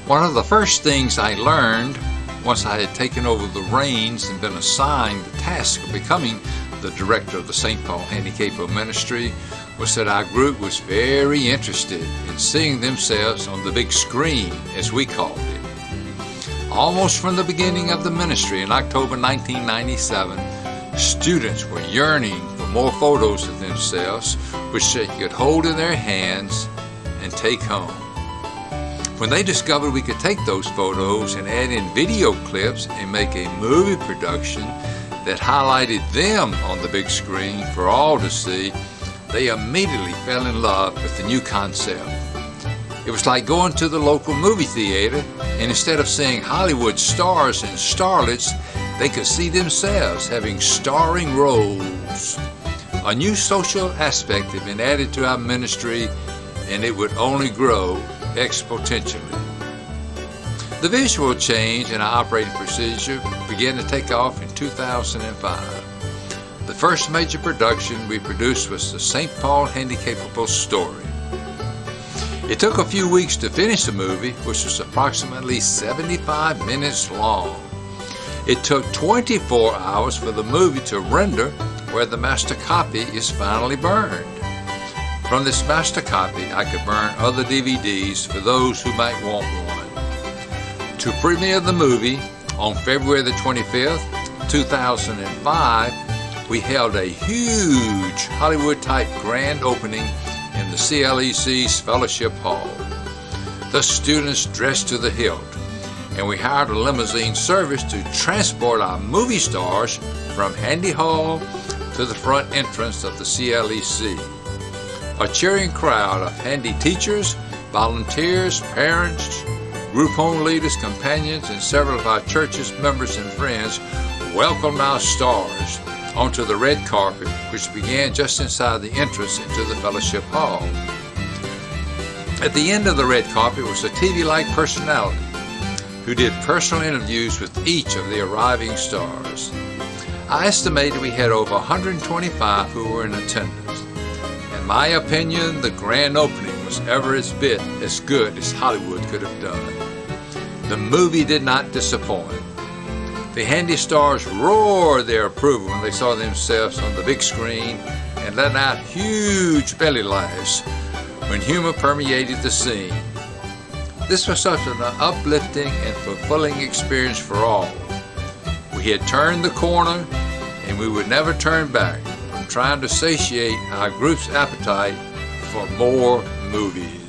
One of the first things I learned once I had taken over the reins and been assigned the task of becoming the director of the St. Paul Handicapable Ministry was that our group was very interested in seeing themselves on the big screen, as we called it. Almost from the beginning of the ministry in October 1997, students were yearning for more photos of themselves which they could hold in their hands and take home. When they discovered we could take those photos and add in video clips and make a movie production that highlighted them on the big screen for all to see, they immediately fell in love with the new concept. It was like going to the local movie theater, and instead of seeing Hollywood stars and starlets, they could see themselves having starring roles. A new social aspect had been added to our ministry, and it would only grow exponentially. The visual change in our operating procedure began to take off in 2005. The first major production we produced was the St. Paul Handicapable story. It took a few weeks to finish the movie, which was approximately 75 minutes long. It took 24 hours for the movie to render, where the master copy is finally burned. From this master copy, I could burn other DVDs for those who might want one. To premiere the movie on February the 25th, 2005, we held a huge Hollywood-type grand opening in the CLEC's Fellowship Hall. The students dressed to the hilt, and we hired a limousine service to transport our movie stars from Handy Hall to the front entrance of the CLEC. A cheering crowd of Handy teachers, volunteers, parents, group home leaders, companions, and several of our church's members and friends welcomed our stars onto the red carpet, which began just inside the entrance into the Fellowship Hall. At the end of the red carpet was a TV-like personality who did personal interviews with each of the arriving stars. I estimated we had over 125 who were in attendance. In my opinion, the grand opening was every bit as good as Hollywood could have done. The movie did not disappoint. The Handy stars roared their approval when they saw themselves on the big screen and let out huge belly laughs when humor permeated the scene. This was such an uplifting and fulfilling experience for all. We had turned the corner, and we would never turn back from trying to satiate our group's appetite for more movies.